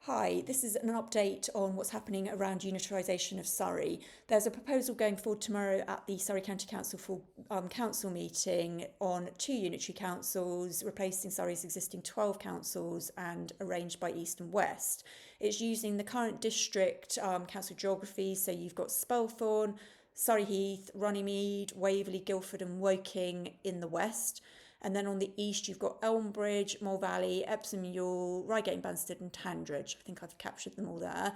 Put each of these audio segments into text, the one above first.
Hi, this is an update on what's happening around unitarisation of Surrey. There's a proposal going forward tomorrow at the Surrey County Council for council meeting on two unitary councils, replacing Surrey's existing 12 councils and arranged by East and West. It's using the current district council geography, so you've got Spelthorne, Surrey Heath, Runnymede, Waverley, Guildford and Woking in the west. And then on the east, you've got Elmbridge, Mole Valley, Epsom Ewell, Reigate and Banstead and Tandridge. I think I've captured them all there.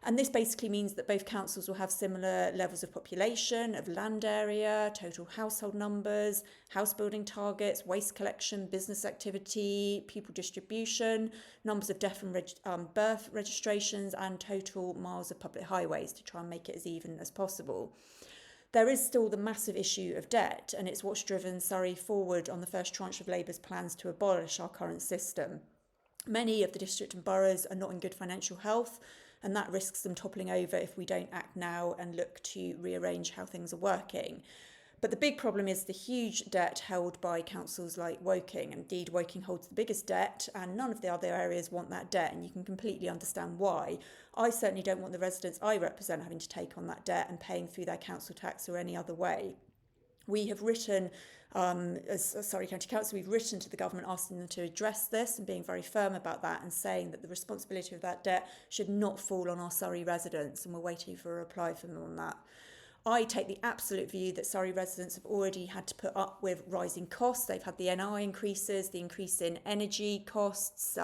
And this basically means that both councils will have similar levels of population, of land area, total household numbers, house building targets, waste collection, business activity, pupil distribution, numbers of death and birth registrations, and total miles of public highways to try and make it as even as possible. There is still the massive issue of debt, and it's what's driven Surrey forward on the first tranche of Labour's plans to abolish our current system. Many of the district and boroughs are not in good financial health, and that risks them toppling over if we don't act now and look to rearrange how things are working. But the big problem is the huge debt held by councils like Woking. Indeed, Woking holds the biggest debt, and none of the other areas want that debt, and you can completely understand why. I certainly don't want the residents I represent having to take on that debt and paying through their council tax or any other way. We have written, as Surrey County Council, we've written to the government asking them to address this and being very firm about that and saying that the responsibility of that debt should not fall on our Surrey residents, and we're waiting for a reply from them on that. I take the absolute view that Surrey residents have already had to put up with rising costs. They've had the NI increases, the increase in energy costs,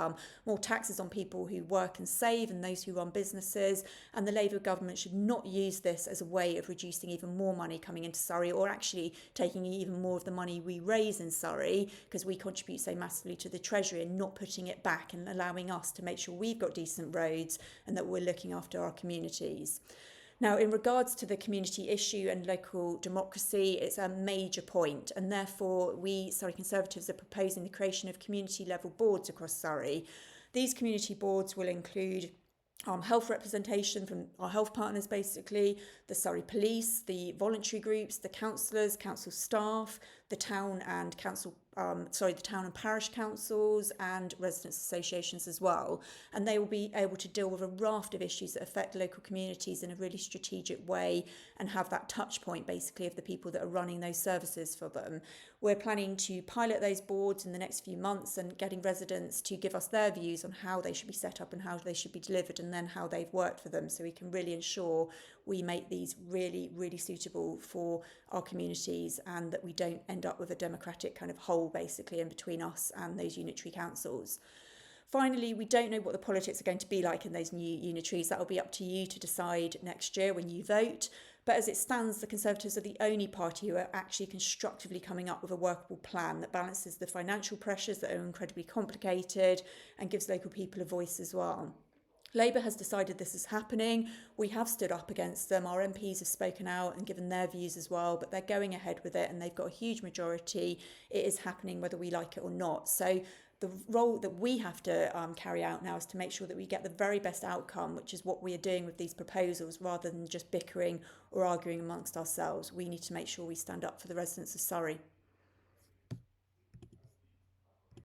more taxes on people who work and save and those who run businesses. And the Labour government should not use this as a way of reducing even more money coming into Surrey, or actually taking even more of the money we raise in Surrey, because we contribute so massively to the Treasury, and not putting it back and allowing us to make sure we've got decent roads and that we're looking after our communities. Now, in regards to the community issue and local democracy, it's a major point, and therefore we, Surrey Conservatives, are proposing the creation of community level boards across Surrey. These community boards will include health representation from our health partners, basically, the Surrey Police, the voluntary groups, the councillors, council staff, the town and parish councils and residents' associations as well. And they will be able to deal with a raft of issues that affect local communities in a really strategic way and have that touch point, basically, of the people that are running those services for them. We're planning to pilot those boards in the next few months and getting residents to give us their views on how they should be set up and how they should be delivered, and then how they've worked for them, so we can really ensure we make these really, really suitable for our communities and that we don't end up with a democratic kind of hole basically in between us and those unitary councils. Finally, we don't know what the politics are going to be like in those new unitaries. That will be up to you to decide next year when you vote. But as it stands, the Conservatives are the only party who are actually constructively coming up with a workable plan that balances the financial pressures that are incredibly complicated and gives local people a voice as well. Labour has decided this is happening. We have stood up against them. Our MPs have spoken out and given their views as well, but they're going ahead with it and they've got a huge majority. It is happening whether we like it or not. So the role that we have to carry out now is to make sure that we get the very best outcome, which is what we are doing with these proposals, rather than just bickering or arguing amongst ourselves. We need to make sure we stand up for the residents of Surrey.